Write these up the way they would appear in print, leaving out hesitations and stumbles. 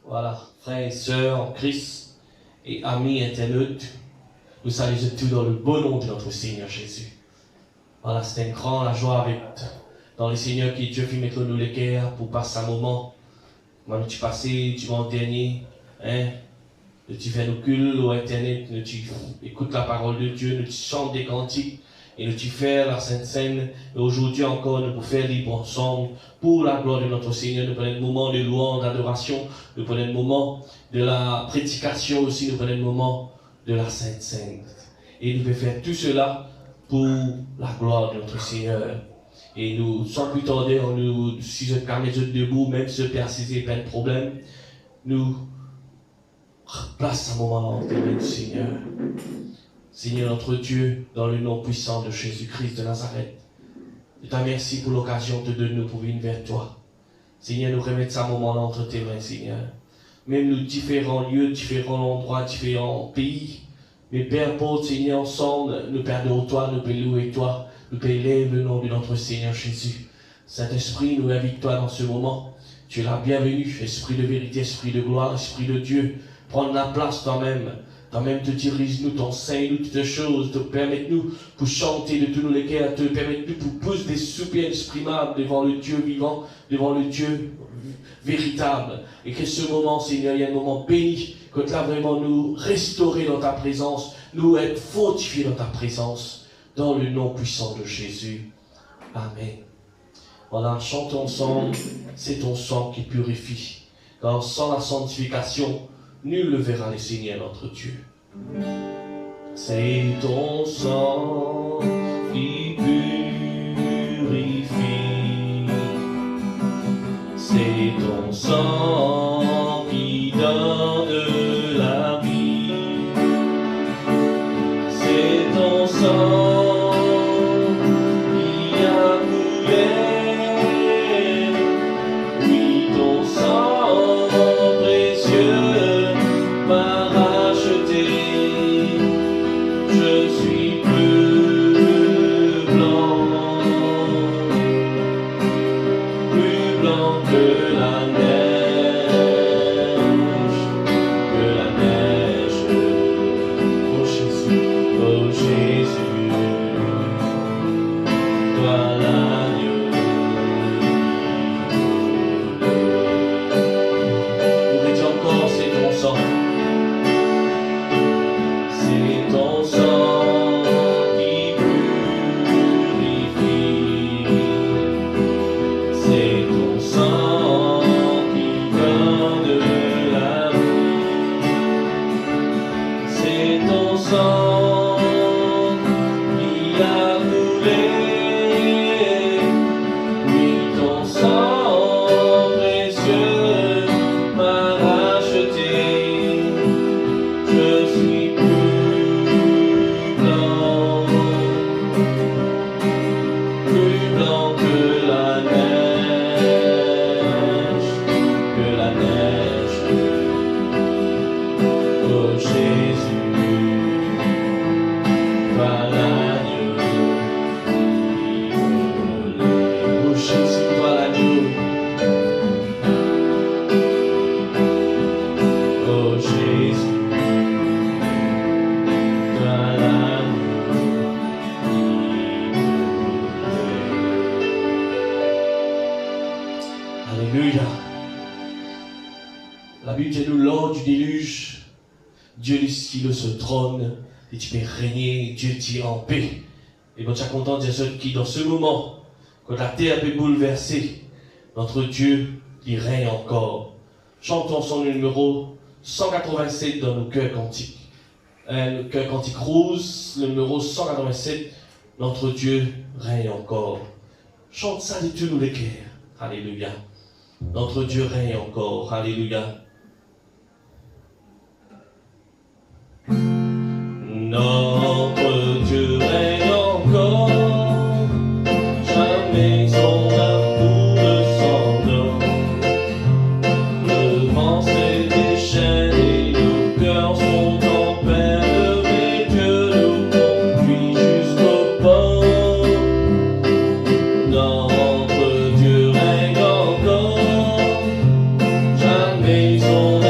Voilà, frères et sœurs en Christ et amis internautes, nous saluons tous dans le beau nom de notre Seigneur Jésus. Voilà, c'est une grande joie avec dans le Seigneur qui Dieu fait mettre nous les cœurs pour passer un moment. Maintenant, tu passes, tu vas en dernier, hein? Tu fais nos cultes au internet, tu écoutes la parole de Dieu, tu chantes des cantiques, et tu fais la Sainte Seine. Et aujourd'hui encore, nous pouvons faire libre ensemble pour la gloire de notre Seigneur. Nous prenons le moment de louange, d'adoration, nous prenons le moment de la prédication aussi, nous prenons le moment de la Sainte Seine. Et nous pouvons faire tout cela pour la gloire de notre Seigneur. Et nous, sans plus tarder, si je calme les autres debout, même si je persiste plein de problèmes, nous place un moment dans les mains du Seigneur. Seigneur notre Dieu, dans le nom puissant de Jésus-Christ de Nazareth, je te remercie pour l'occasion de nous pour venir vers toi. Seigneur, nous remettons un moment entre tes mains, Seigneur. Même nous, différents lieux, différents endroits, différents pays, mais Père, pour Seigneur, ensemble, nous perdons toi, nous pouvons louer toi, nous pouvons élever le nom de notre Seigneur Jésus. Saint-Esprit, nous invitons toi dans ce moment. Tu es la bienvenue, Esprit de vérité, Esprit de gloire, Esprit de Dieu. Prends la place toi-même. Toi-même te dirige-nous, t'enseigne-nous toutes choses, te permette-nous pour chanter de tous nos cœurs, te permette-nous pour pousser des soupirs exprimables devant le Dieu vivant, devant le Dieu véritable. Et que ce moment, Seigneur, il y a un moment béni, que tu as vraiment nous restaurer dans ta présence, nous être fortifiés dans ta présence, dans le nom puissant de Jésus. Amen. Voilà, chantons ensemble, c'est ton sang qui purifie. Car sans la sanctification, nul ne verra le Seigneur notre Dieu. C'est ton sang qui purifie. C'est ton sang qui donne la vie. C'est ton sang qui a coulé. Oui, ton sang précieux m'a racheté. Je suis plus blanc que la neige, Oh Jésus, toi l'agneau. Pour dire encore, c'est ton sang. C'est ton sang qui purifie. C'est ton sang qui donne la vie. C'est ton sang qui a coulé. Oui, ton sang précieux m'a racheté. Je suis plus blanc que la neige, Oh Jésus, toi l'agneau immolé. Oh Jésus, toi l'agneau. Oh Jésus, toi l'agneau immolé. Alléluia. La Bible dit nous lors du déluge, Dieu du ciel se trône et tu peux régner, Dieu tire en paix. Et bon, tu es content de dire ceux qui, dans ce moment, quand la terre peut bouleverser, notre Dieu, il règne encore. Chantons son numéro 187 dans nos cœurs cantiques. Le cœur cantique rose, le numéro 187, notre Dieu règne encore. Chante ça de tous nos cœurs. Alléluia. Notre Dieu règne encore. Alléluia. Notre Dieu règne encore, jamais son amour ne s'endort. Le vent s'est déchaîné, nos cœurs sont en peine, mais Dieu nous conduit jusqu'au port. Notre Dieu règne encore, jamais son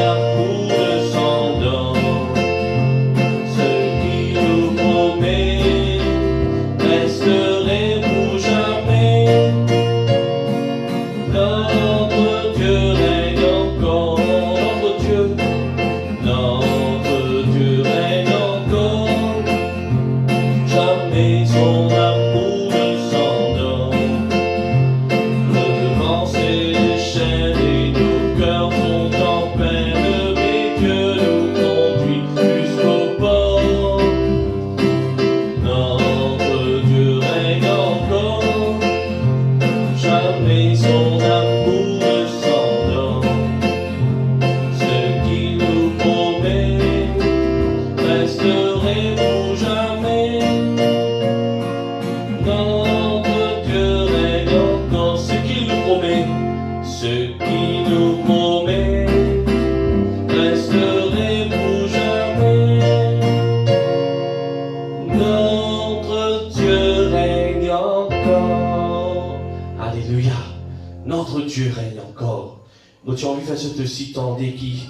Dieu règne encore. Nous avons envie de faire ce aussi tendez qui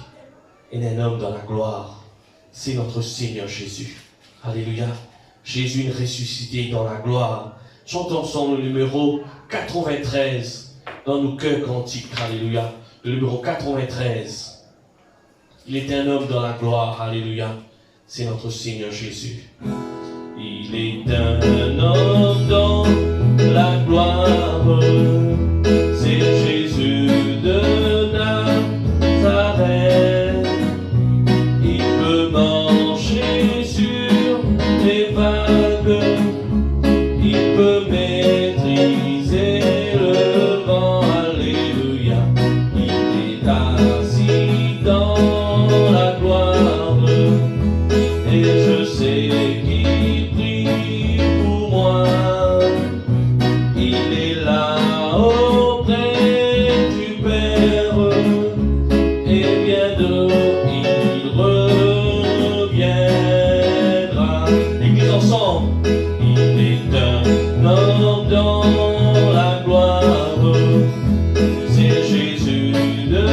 est un homme dans la gloire. C'est notre Seigneur Jésus. Alléluia. Jésus est ressuscité dans la gloire. Chantons ensemble le numéro 93 dans nos cœurs cantiques. Alléluia. Le numéro 93. Il est un homme dans la gloire. Alléluia. C'est notre Seigneur Jésus. Il est un homme dans la gloire. C'est Jésus de Nazareth. Il peut marcher sur les vagues. Il peut maîtriser le vent. Alléluia. Il est assis dans la gloire. Et je sais qu'il prie pour moi. Il est là auprès du Père. Et bientôt il reviendra. L'église ensemble. Il est un homme dans la gloire. C'est Jésus de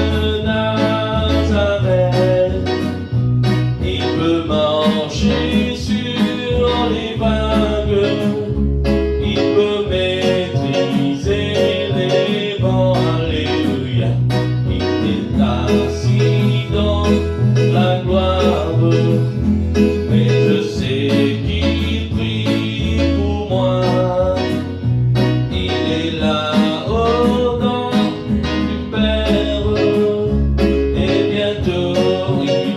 Nazareth. Il peut marcher sur les vagues. Il peut maîtriser les vents. Alléluia. Il est assis dans la gloire. Mais je sais qu'il prie pour moi. Il est là-haut dans du Père. Et bientôt il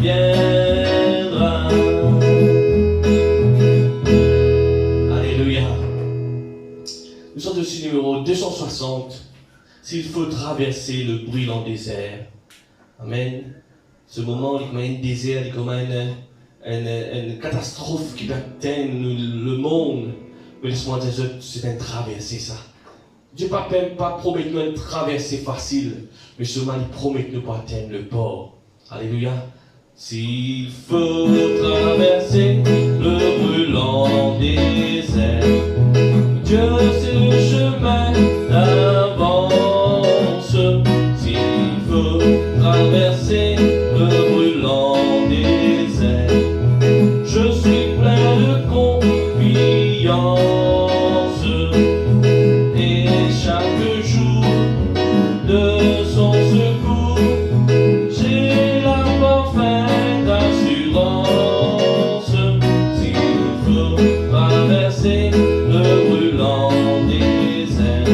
reviendra. Alléluia. Nous sommes aussi numéro 260. S'il faut traverser le brûlant désert. Amen. Ce moment, il est comme un désert, il est comme une catastrophe qui peut atteindre le monde. Mais laisse-moi dire, c'est une traversée, ça. Dieu ne peut pas promettre nous une traversée facile, mais seulement il promet nous pas atteindre le port. Alléluia. S'il faut traverser le brûlant désert, Dieu c'est le chemin d'avance. S'il faut traverser le brûlant désert, je suis plein de confiance. Et chaque jour de son secours, j'ai la parfaite assurance. S'il faut traverser le brûlant désert,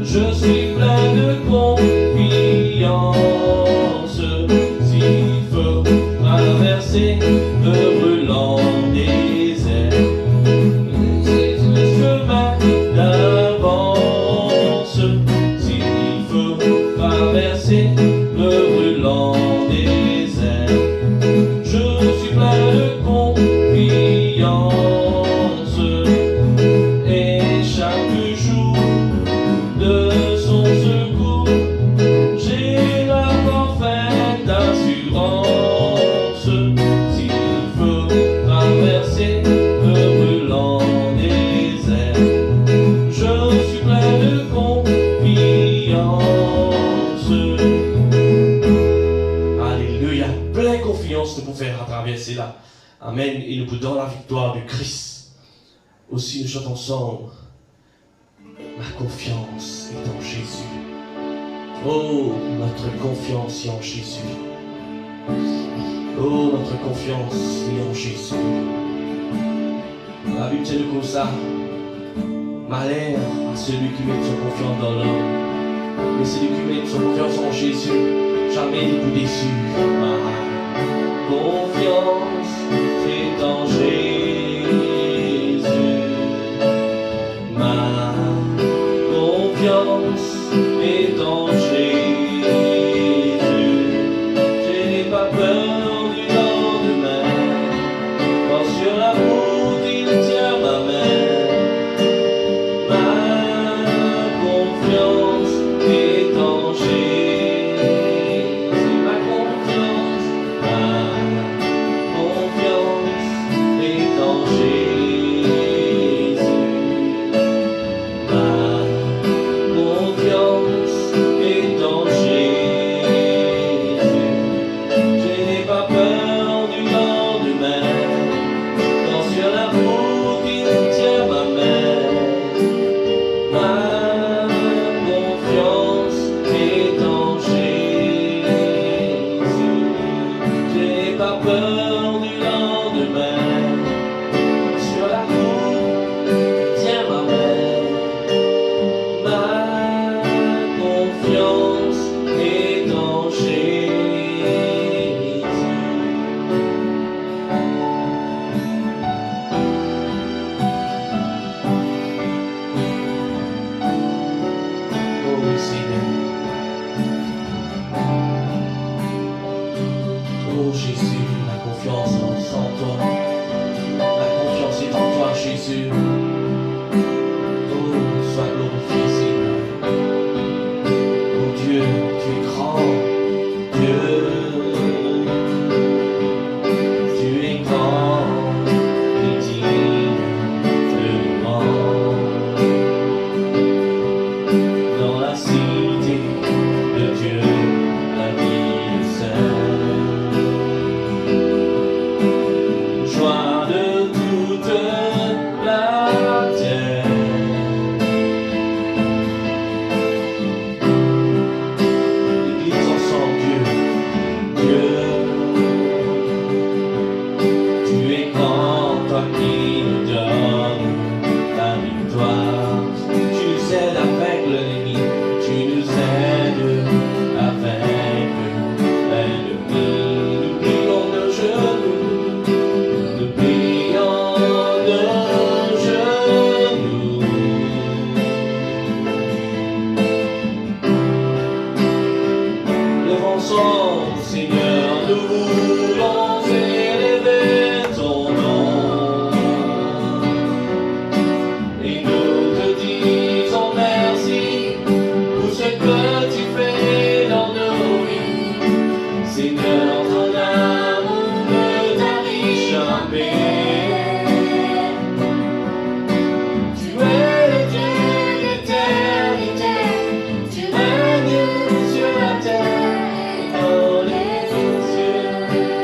je suis plein de confiance. S'il faut traverser le brûlant désert, c'est le chemin d'avance. S'il faut traverser le brûlant désert, je suis plein de confiance. Et chaque jour de son secours, j'ai la parfaite assurance. S'il faut traverser le brûlant désert, je suis plein de confiance. Alléluia. Plein de confiance de pour faire traverser là. Amen. Et nous pouvons dans la victoire de Christ. Aussi nous chantons ensemble. Ma confiance est en Jésus. Oh, notre confiance est en Jésus. Oh, notre confiance est en Jésus. La Bible dit comme ça. Malheur à celui qui met son confiance dans l'homme. Mais celui qui met son confiance en Jésus, jamais il n'est déçu. Ma confiance est en Jésus. Ma confiance est en Jésus. Je n'ai pas peur du lendemain, quand sur la route il tient ma main. Ma confiance est en Jésus. Ma confiance Oh Jésus, la confiance est en toi. La confiance est en toi, Jésus. Oh, sois glorifié, Seigneur. Oh Dieu, tu es grand. Dieu, tu es grand et digne de louange. Dans la cité de Dieu, la vie sainte, joie de toute la terre. L'église ensemble, Dieu, tu es grand, toi qui nous donnes la victoire. Tu nous aides à vaincre l'ennemi, tu nous aides à vaincre l'ennemi. Nous plions nos genoux, nous plions nos genoux. Levons son Seigneur, nous voulons élever ton nom. Et nous te disons merci pour ce que tu fais dans nos vies. Seigneur, ton amour ne tarit jamais. Tu es le Dieu d'éternité, tu règnes sur la terre et dans les cieux.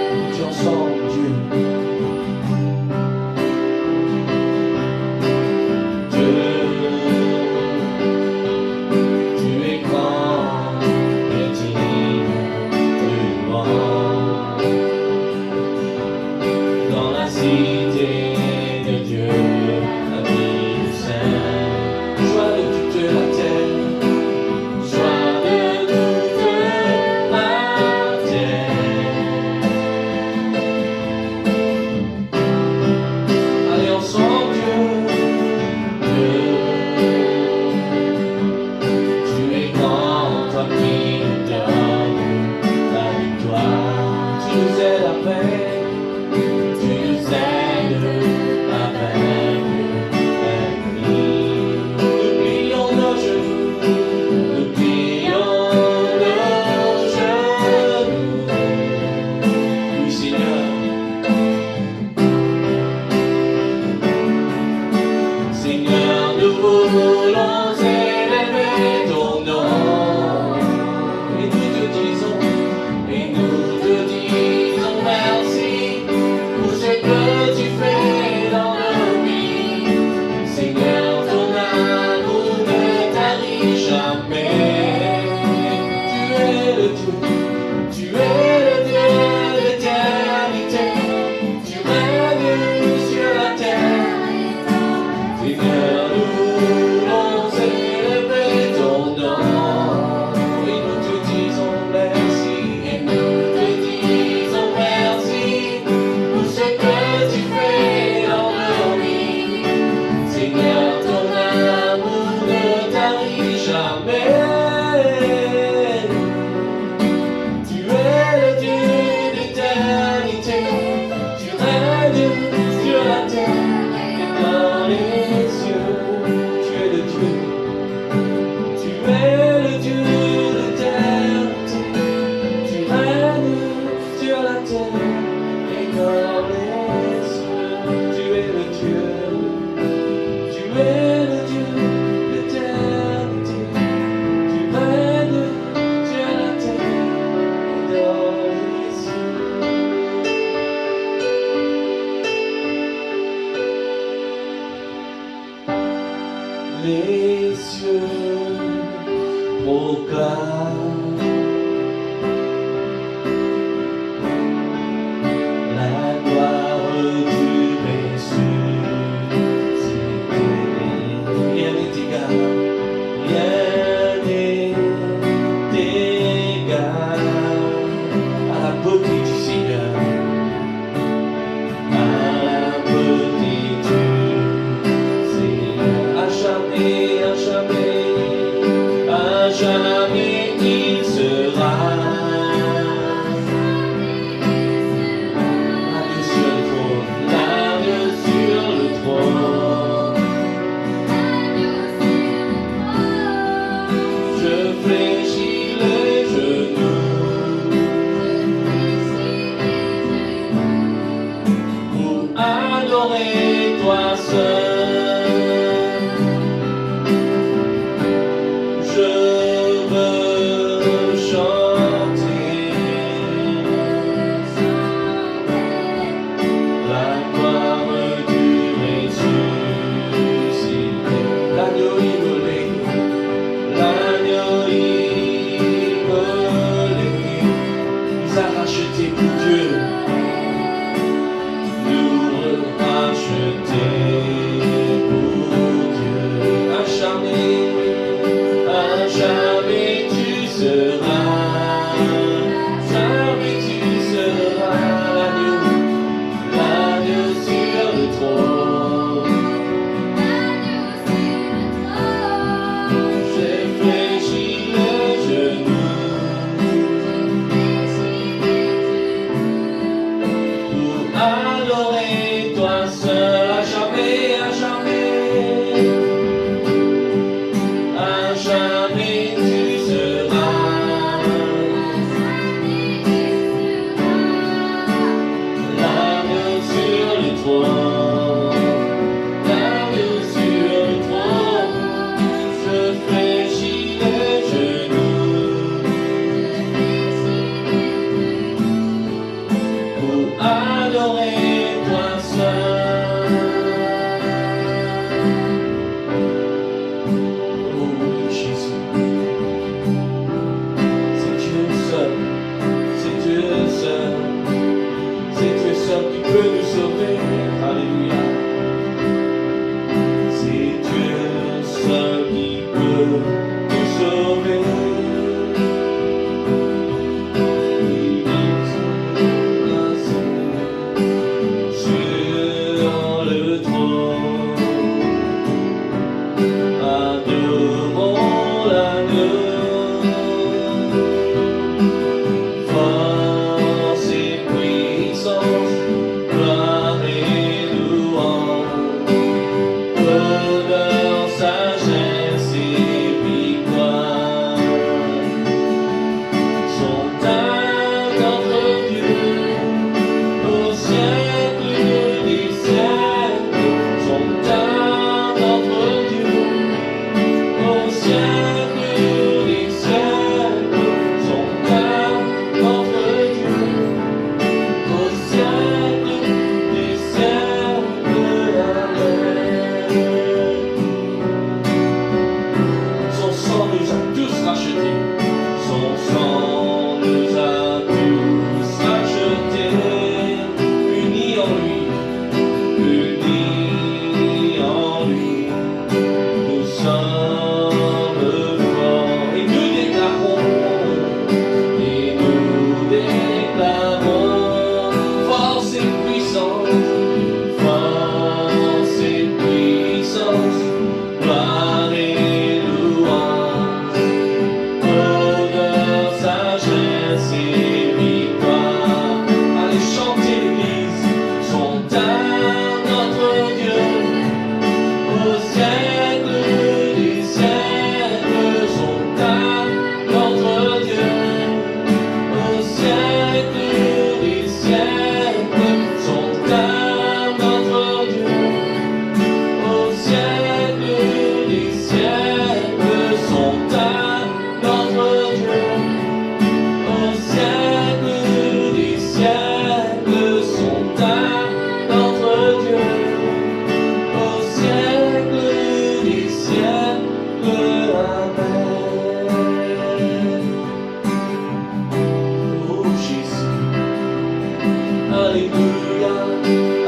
Alléluia,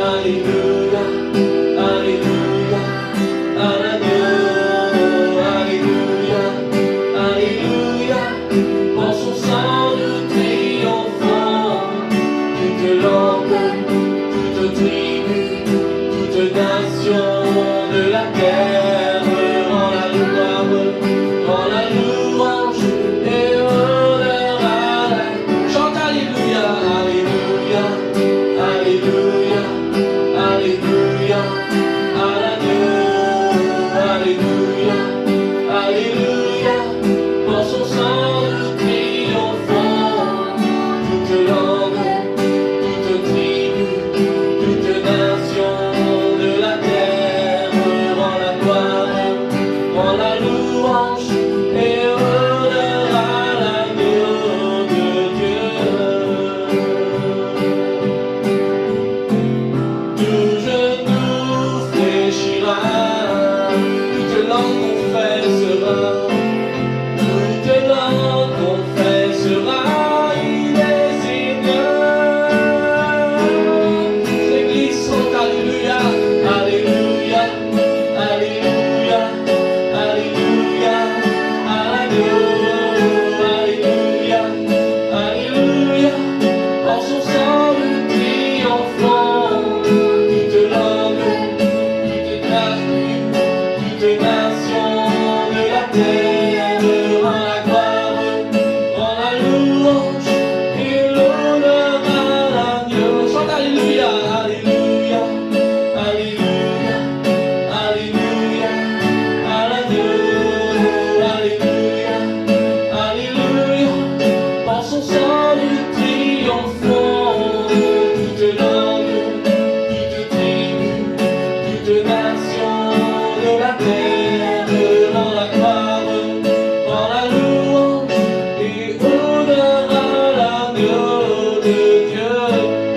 Alléluia, Alléluia, Alléluia, Alléluia, par son sang de triomphant, toute langue, toute tribu, toute nation de la terre rend la louange, rend la louange et honneur à la... Chante Alléluia, Alléluia, Alléluia, Alléluia, à l'agneau, Alléluia, Alléluia, par son sang de triomphant, toute langue, toute tribu, toute nation de la terre rend la gloire, rend la louange et honneur à l'agneau de Dieu. Tout genou fléchira, toute langue confessera, toute langue confessera, il est Seigneur. L'église chante Alléluia, Alléluia, Alléluia, Alléluia, Alléluia, Alléluia, par son sang de triomphant, toute langue, toute tribu, toute nation de la terre rend la gloire, rend la louange et l'honneur à l'agneau. Chante Alléluia, Alléluia, Alléluia, Alléluia, à l'agneau, Alléluia, Alléluia, par son sang de triomphant, toute langue, toute tribu, toute nation de la terre rend la gloire, rend la louange et honneur à l'agneau de Dieu,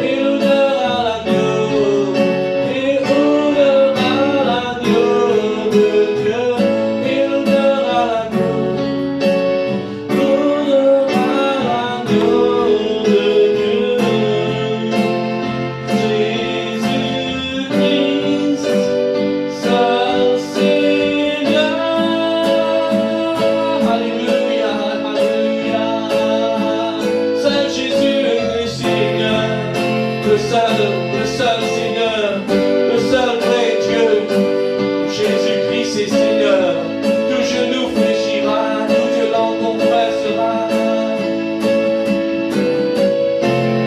et l'honneur à l'agneau, et honneur à l'agneau de Dieu, et l'honneur à l'agneau, l'honneur à l'agneau de Dieu. Jésus-Christ, seul Seigneur. Alléluia, Alléluia. Seul Jésus est Seigneur, le seul Seigneur, le seul vrai Dieu. Jésus-Christ est Seigneur, tout genou fléchira, toute langue confessera.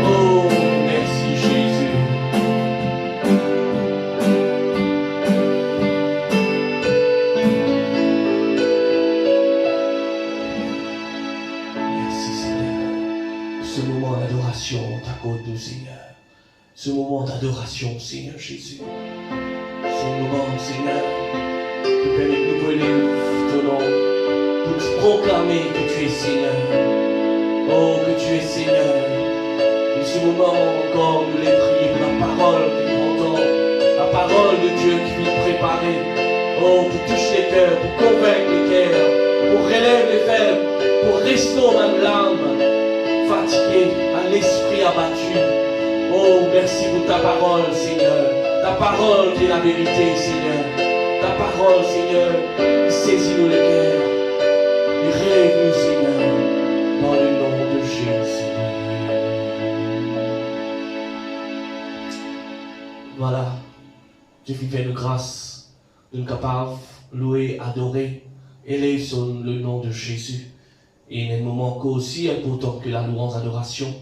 Oh, merci Jésus. Merci Seigneur. Ce moment d'adoration t'accorde, Seigneur. Ce moment d'adoration, Seigneur Jésus. Ce moment, Seigneur, qui permet de nous brûler ton nom, pour te proclamer que tu es Seigneur. Oh, que tu es Seigneur. Et ce moment encore, nous les prions pour la parole que nous entendons, la parole de Dieu qui nous prépare. Oh, pour toucher les cœurs, pour convaincre les cœurs, pour relever les faibles, pour restaurer même l'âme fatiguée, à l'esprit abattu. Oh, merci pour ta parole, Seigneur. Ta parole qui est la vérité, Seigneur. Ta parole, Seigneur, qui saisit-nous les cœurs. Et relève-nous, Seigneur, dans le nom de Jésus. Voilà. Dieu fait nous grâce de nous capables de louer, adorer, élever sur le nom de Jésus. Et il y a un moment aussi important que la louange, adoration.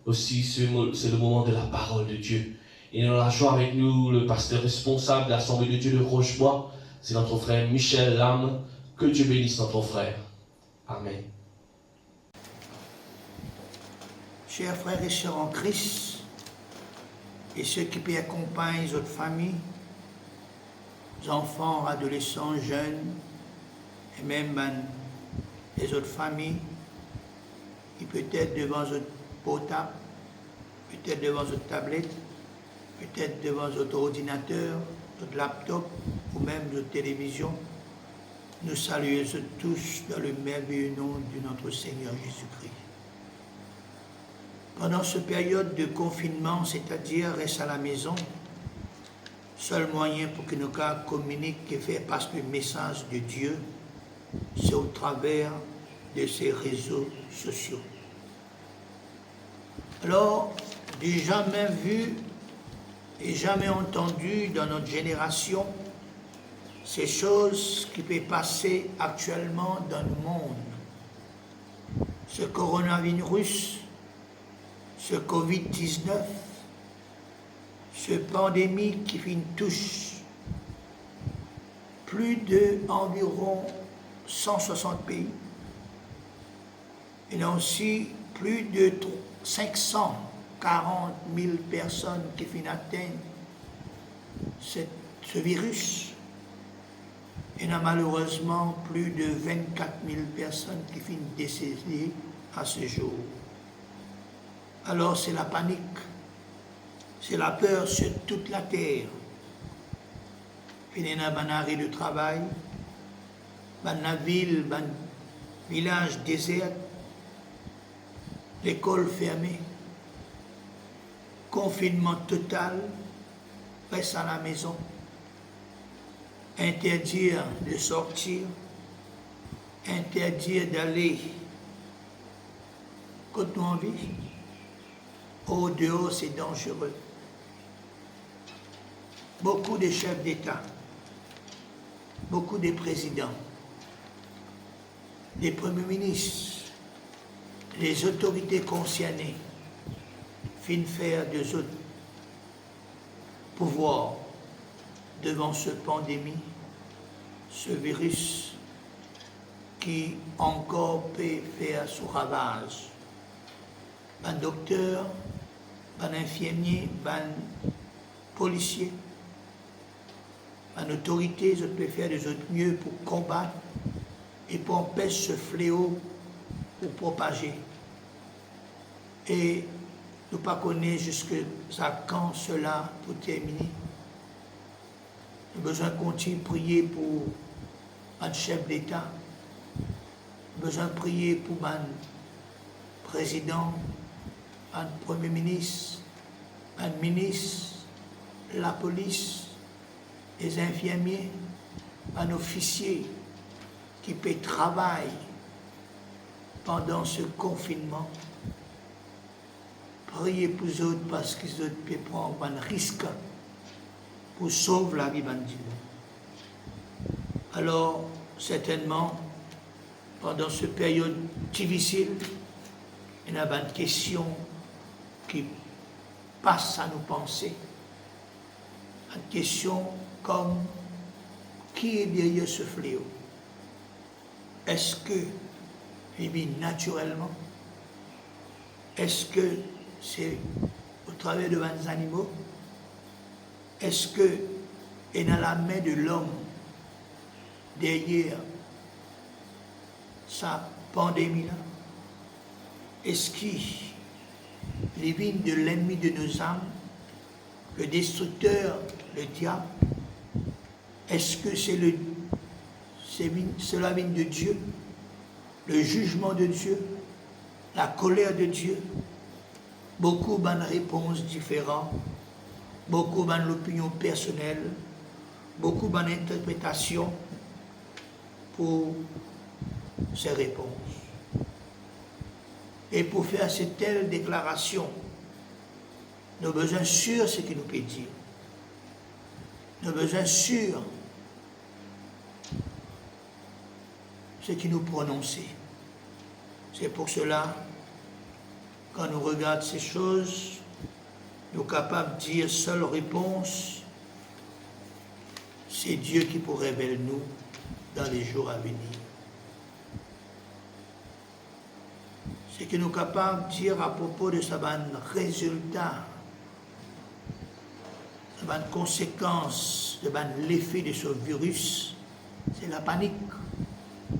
Aussi, c'est le moment de la parole de Dieu. Et nous avons la joie avec nous, le pasteur responsable de l'Assemblée de Dieu de Rochebois, c'est notre frère Michel Lame. Que Dieu bénisse notre frère. Amen. Chers frères et sœurs en Christ, et ceux qui peuvent accompagner votre famille, enfants, adolescents, jeunes, et même les autres familles, qui peut-être devant votre portable, peut-être devant votre tablette, peut-être devant votre ordinateur, votre laptop ou même votre télévision, nous saluons tous dans le merveilleux nom de notre Seigneur Jésus-Christ. Pendant cette période de confinement, c'est-à-dire reste à la maison, seul moyen pour que nos cas communiquent et faire passer le message de Dieu, c'est au travers de ces réseaux sociaux. Alors, j'ai jamais vu et jamais entendu dans notre génération ces choses qui peuvent passer actuellement dans le monde. Ce coronavirus, ce Covid-19, ce pandémie qui touche plus d'environ 160 pays. Il y a aussi plus de 540 000 personnes qui atteignent ce virus. Il y a malheureusement plus de 24 000 personnes qui finissent décédées à ce jour. Alors c'est la panique, c'est la peur sur toute la terre. Il y a un arrêt de travail, une ville, un village désert, l'école fermée, confinement total, reste à la maison, interdire de sortir, interdire d'aller quand nous en vie. Au dehors, c'est dangereux. Beaucoup de chefs d'État, beaucoup de présidents, des premiers ministres, les autorités concernées finissent faire des autres pouvoirs devant cette pandémie, ce virus qui encore peut faire son ravage. Un docteur, un infirmier, un policier, une autorité, je peux faire des autres mieux pour combattre et pour empêcher ce fléau pour propager. Et nous ne connaissons pas jusqu'à quand cela pour terminer. Nous avons besoin de continuer de prier pour un chef d'État, nous avons besoin de prier pour un président, un premier ministre, un ministre, la police, les infirmiers, un officier qui peut travailler pendant ce confinement. Priez pour eux autres parce qu'ils peuvent prendre un risque pour sauver la vie de Dieu. Alors, certainement, pendant cette période difficile, il y a une question qui passe à nos pensées. Une question comme qui est derrière ce fléau? Est-ce que il vit naturellement? Est-ce que c'est au travers de 20 animaux? Est-ce que est dans la main de l'homme derrière sa pandémie-là? Est-ce qu'il vient de l'ennemi de nos âmes, le destructeur, le diable? Est-ce que cela vient de Dieu, le jugement de Dieu, la colère de Dieu? Beaucoup de réponses différentes, beaucoup d'opinions personnelles, beaucoup d'interprétations pour ces réponses. Et pour faire cette telle déclaration, nous avons besoin sûr ce qu'il nous peut dire. Nous avons besoin sûr ce qu'il nous prononce. C'est pour cela, quand nous regardons ces choses, nous sommes capables de dire seule réponse, c'est Dieu qui pourrait révéler nous dans les jours à venir. Ce que nous sommes capables de dire à propos de ce résultat, de la conséquence, de l'effet de ce virus, c'est la panique,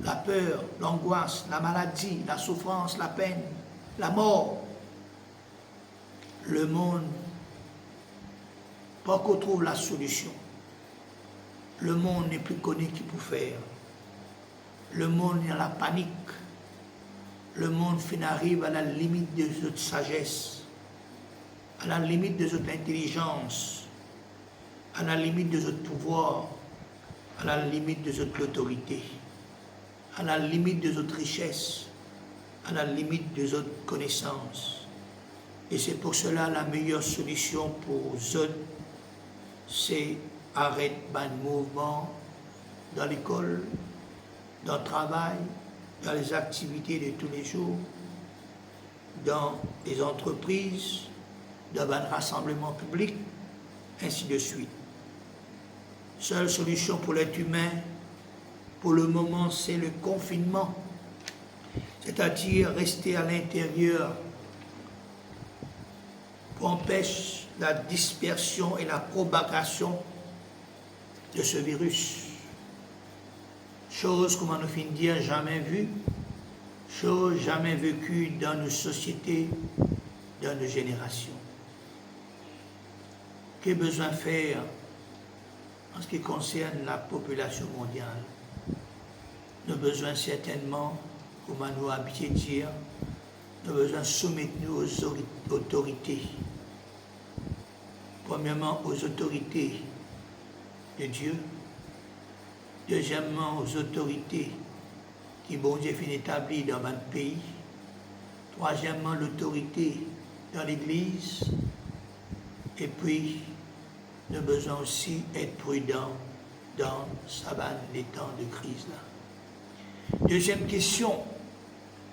la peur, l'angoisse, la maladie, la souffrance, la peine, la mort. Le monde, pas qu'on trouve la solution. Le monde n'est plus connu qui peut faire. Le monde est dans la panique. le monde fin arrive à la limite de notre sagesse, à la limite de notre intelligence, à la limite de notre pouvoir, à la limite de notre autorité, à la limite de notre richesse, à la limite de notre connaissance. Et c'est pour cela la meilleure solution pour eux, c'est arrêter le mouvement dans l'école, dans le travail, dans les activités de tous les jours, dans les entreprises, dans un rassemblement public, ainsi de suite. Seule solution pour l'être humain, pour le moment, c'est le confinement, c'est-à-dire rester à l'intérieur pour empêcher la dispersion et la propagation de ce virus. Chose, comme on finit de dire, jamais vue, chose jamais vécue dans nos sociétés, dans nos générations. Qu'est besoin de faire en ce qui concerne la population mondiale? Nous avons besoin certainement, comme on nous a habitué de dire, nous avons besoin de soumettre nous aux autorités. Premièrement, aux autorités de Dieu. Deuxièmement, aux autorités qui, bon Dieu, finit établies dans notre pays. Troisièmement, l'autorité dans l'Église. Et puis, nous avons besoin aussi d'être prudents dans les temps de crise-là. Deuxième question,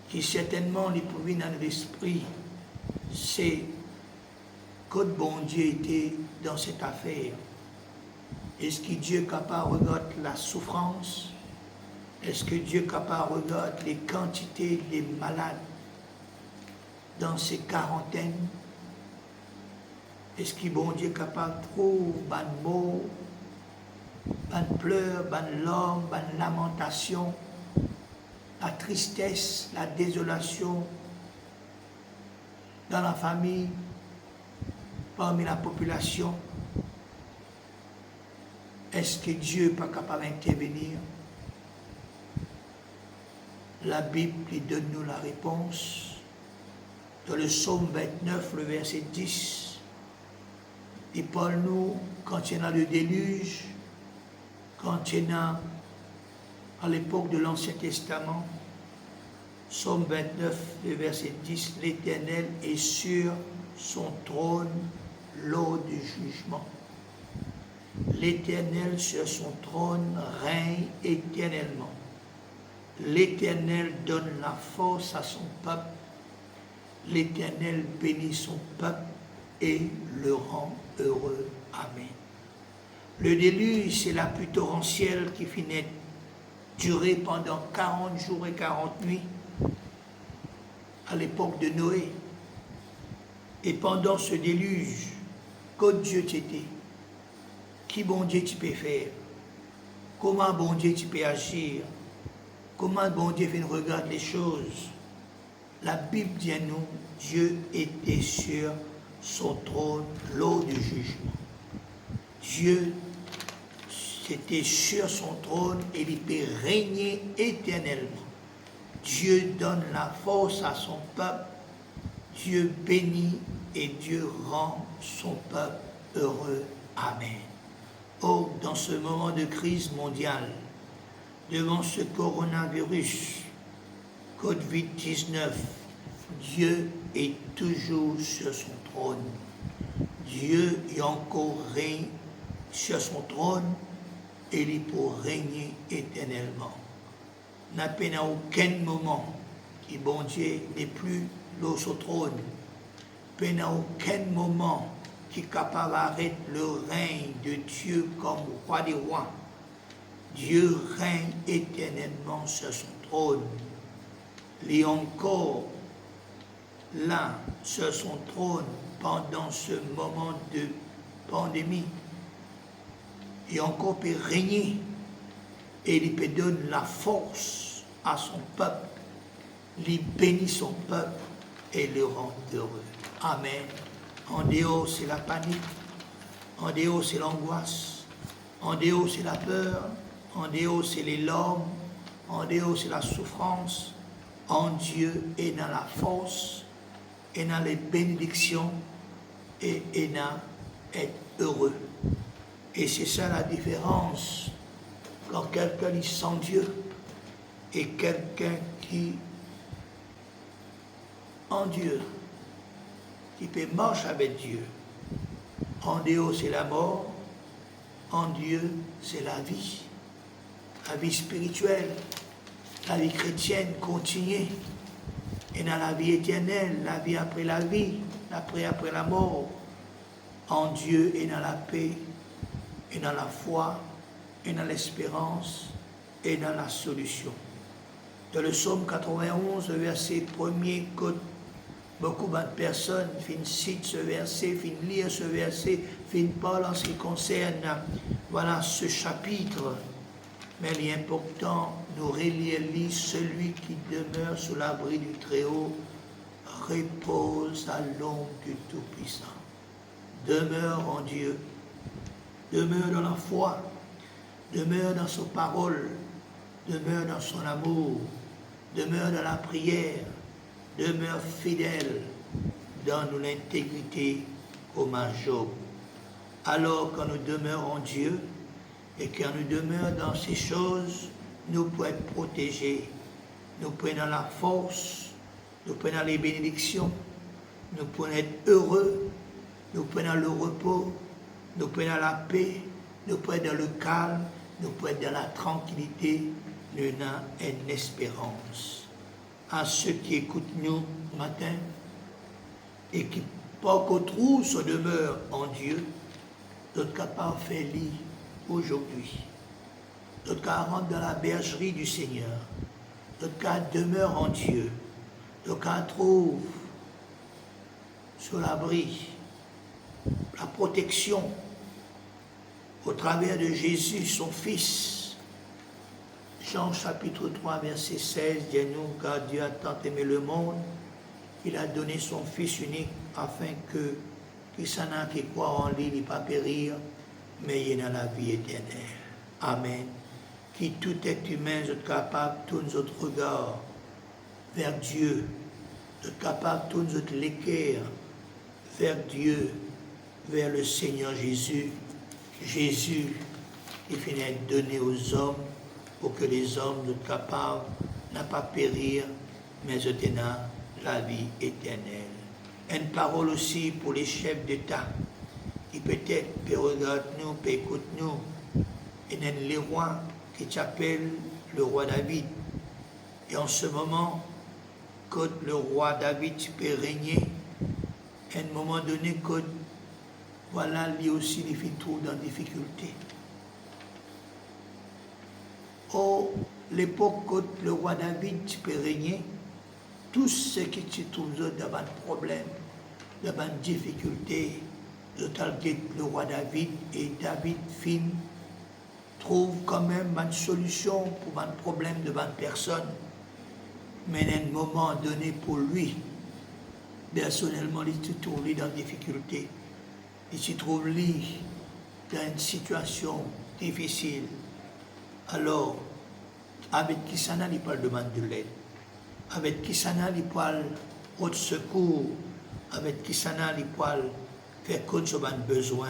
qui certainement les prouve dans l'esprit, c'est que bon Dieu était dans cette affaire. Est-ce que Dieu est capable de regarder la souffrance? Est-ce que Dieu est capable de regarder les quantités des malades dans ces quarantaines? Est-ce que bon Dieu est capable de trouver des mots, des pleurs, des larmes, des lamentations, la tristesse, la désolation dans la famille, parmi la population? Est-ce que Dieu n'est pas capable d'intervenir? La Bible lui donne-nous la réponse. Dans le psaume 29, le verset 10, il parle-nous quand il y a le déluge, quand il y a à l'époque de l'Ancien Testament, psaume 29, le verset 10, l'Éternel est sur son trône lors du jugement. L'Éternel sur son trône règne éternellement. L'Éternel donne la force à son peuple. L'Éternel bénit son peuple et le rend heureux. Amen. Le déluge, c'est la pluie torrentielle qui finit durer pendant 40 jours et 40 nuits à l'époque de Noé. Et pendant ce déluge, que Dieu t'était, qui bon Dieu tu peux faire, comment bon Dieu tu peux agir, comment bon Dieu vient regarder les choses. La Bible dit à nous, Dieu était sur son trône lors du jugement. Dieu était sur son trône et il peut régner éternellement. Dieu donne la force à son peuple, Dieu bénit et Dieu rend son peuple heureux. Amen. Oh, dans ce moment de crise mondiale, devant ce coronavirus, COVID-19, Dieu est toujours sur son trône. Dieu est encore règne sur son trône et il peut régner éternellement. N'a pas à aucun moment que bon Dieu n'est plus là sur son trône. Pas à aucun moment qui est capable d'arrêter le règne de Dieu comme roi des rois. Dieu règne éternellement sur son trône. Il est encore là, sur son trône, pendant ce moment de pandémie. Il encore peut régner et il peut donner la force à son peuple. Il bénit son peuple et le rend heureux. Amen. En dehors, c'est la panique. En dehors, c'est l'angoisse. En dehors, c'est la peur. En dehors, c'est les larmes. En dehors, c'est la souffrance. en Dieu et dans la force, et dans les bénédictions, et dans être heureux. Et c'est ça la différence quand quelqu'un est sans Dieu et quelqu'un qui en Dieu, qui peut marcher avec Dieu. En Dieu, c'est la mort. En Dieu, c'est la vie spirituelle, la vie chrétienne continue. Et dans la vie éternelle, la vie, après la mort, en Dieu et dans la paix, et dans la foi, et dans l'espérance, et dans la solution. Dans le psaume 91, verset 1er, que beaucoup de personnes citent ce verset, lire ce verset, parlent en ce qui concerne voilà, ce chapitre. Mais l'important, nous relire celui qui demeure sous l'abri du Très-Haut, repose à l'ombre du Tout-Puissant. Demeure en Dieu, demeure dans la foi, demeure dans sa parole, demeure dans son amour, demeure dans la prière, demeure fidèle dans l'intégrité comme un Job. Alors quand nous demeurons en Dieu et quand nous demeurons dans ces choses, nous pouvons être protégés, nous pouvons dans la force, nous pouvons dans les bénédictions, nous pouvons être heureux, nous pouvons dans le repos, nous pouvons dans la paix, nous pouvons être dans le calme, nous pouvons être dans la tranquillité, nous avons une espérance. À ceux qui écoutent nous matin et qui, pas qu'au trou, se demeurent en Dieu, d'autres capables de faire lit aujourd'hui, d'autres cas rentrent dans la bergerie du Seigneur, d'autres cas demeurent en Dieu, d'autres cas trouvent sur l'abri la protection au travers de Jésus, son Fils. Jean chapitre 3, verset 16, dit-nous, car Dieu a tant aimé le monde, il a donné son Fils unique, afin que qui s'en a qui croit en lui n'est pas périr, mais il est dans la vie éternelle. Amen. Qui tout être humain est capable, tous notre regard vers Dieu, est capable, tous notre l'équerre vers Dieu, vers le Seigneur Jésus. Jésus, il finit donné aux hommes pour que les hommes soient capables de ne pas périr, mais de tenir la vie éternelle. Une parole aussi pour les chefs d'État, qui peut-être peut regarder nous, peut écouter nous, et les rois qui s'appellent le roi David. Et en ce moment, quand le roi David peut régner, à un moment donné, quand voilà, lui aussi, il fait trop dans difficulté. Or, l'époque où le roi David peut régner, tous ceux qui se trouvent dans un problème, dans une difficulté, le roi David, et David trouve quand même une solution pour un problème de 20 personnes. Mais à un moment donné, pour lui, personnellement, il se trouve dans une difficulté. Il se trouve lui dans une situation difficile. Alors, avec qui ça n'a, il parle demande de l'aide. Avec qui ça n'a, il parle de secours. Avec qui ça n'a, il parle faire compte sur un besoin.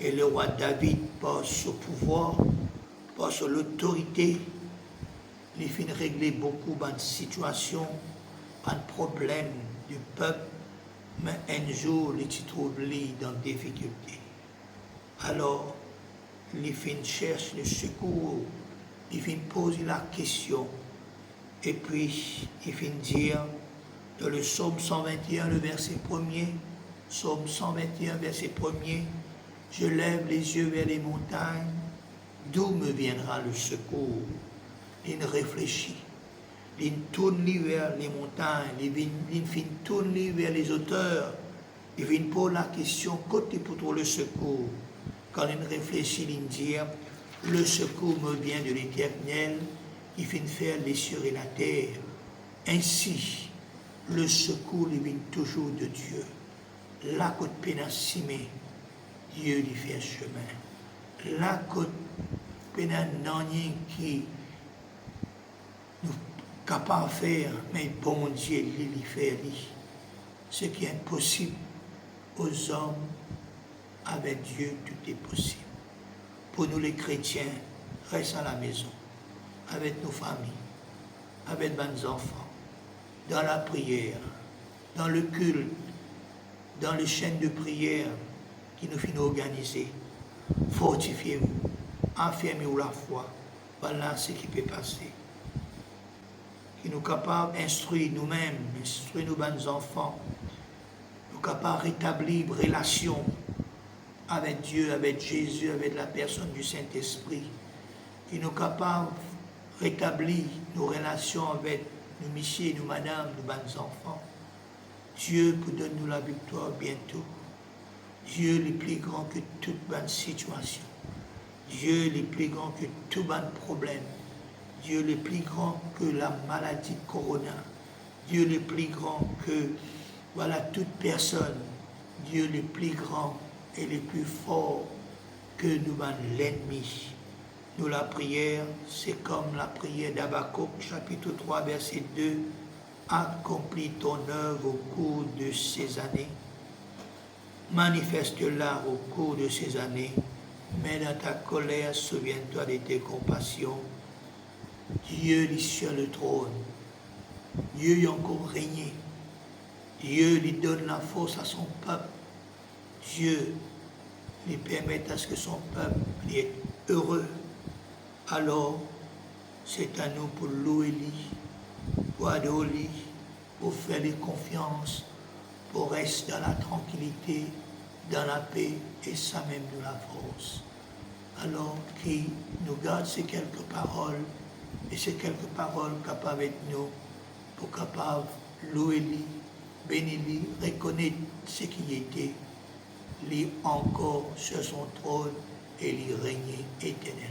Et le roi David, par son pouvoir, par son autorité, il finit régler beaucoup de situations, de problèmes du peuple. Mais un jour, il se trouve lui dans des difficultés. Alors, il finit chercher le secours, il finit poser la question, et puis il finit dire, dans le psaume 121, le verset 1er, psaume 121, verset 1er, je lève les yeux vers les montagnes, d'où me viendra le secours? Il réfléchit. Il tourne vers les montagnes, il tourne vers les auteurs, il vient poser la question, côté pour trouver le secours. Quand il réfléchit, il dit, le secours me vient de l'Éternel, qui vient faire les cieux et la terre. Ainsi, le secours il vient toujours de Dieu. Là, côté pénacimé, Dieu lui fait chemin. Là, côté pénacimé qui nous capable de faire, mais bon Dieu, il fait ce qui est impossible aux hommes, avec Dieu, tout est possible. Pour nous les chrétiens, reste à la maison, avec nos familles, avec nos enfants, dans la prière, dans le culte, dans les chaînes de prière qui nous finissent organiser. Fortifiez-vous, affirmez-vous la foi. Voilà ce qui peut passer. Qui nous capables d'instruire nous-mêmes, instruire nos enfants, nous capables de rétablir une relation avec Dieu, avec Jésus, avec la personne du Saint-Esprit, qui nous capables de rétablir nos relations avec nos messieurs, nos madames, nos bons enfants. Dieu peut donner nous la victoire bientôt. Dieu est plus grand que toute bonne situation. Dieu est plus grand que tout bon problème. Dieu est plus grand que la maladie corona. Dieu est plus grand que voilà toute personne. Dieu est plus grand et le plus fort que nous l'ennemi. Nous la prière, c'est comme la prière d'Habakkuk, chapitre 3, verset 2. Accomplis ton œuvre au cours de ces années. Manifeste-la au cours de ces années. Mais dans ta colère, souviens-toi de tes compassions. Dieu est sur le trône. Dieu y a encore régné. Dieu lui donne la force à son peuple. Dieu lui permet à ce que son peuple soit heureux. Alors, c'est à nous pour louer lui, pour adorer lui, pour faire lui confiance, pour rester dans la tranquillité, dans la paix et ça même de la force. Alors, qui nous garde ces quelques paroles, et ces quelques paroles capables avec nous, pour capables louer lui, bénir lui, reconnaître ce qui était, lui encore sur son trône et lui régner éternellement.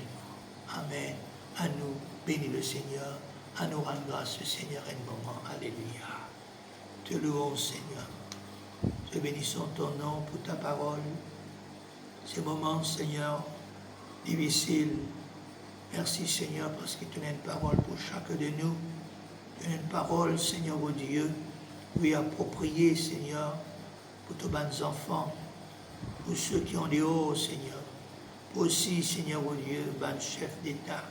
Amen. À nous bénir le Seigneur, à nous rendre grâce le Seigneur un moment. Alléluia. Te louons Seigneur. Te bénissons ton nom pour ta parole. Ces moments, Seigneur, difficiles. Merci Seigneur parce que tu as une parole pour chacun de nous. Tu as une parole, Seigneur, oh Dieu, oui appropriée, Seigneur, pour tous les enfants, pour ceux qui ont des hauts, Seigneur. Aussi, Seigneur, oh Dieu, ban chef d'État,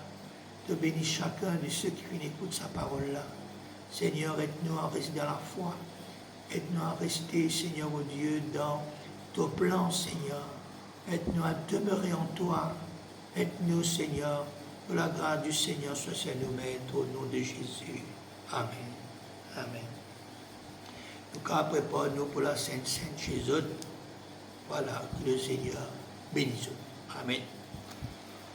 te bénis chacun de ceux qui écoutent sa parole-là. Seigneur, aide-nous à rester dans la foi. Aide-nous à rester, Seigneur, oh Dieu, dans ton plan, Seigneur. Aide-nous à demeurer en toi. Aide-nous, Seigneur, que la grâce du Seigneur soit sur nous mettre au nom de Jésus. Amen. Amen. Donc, prépare-nous pour la Sainte Jésus. Voilà, que le Seigneur bénisse. Amen.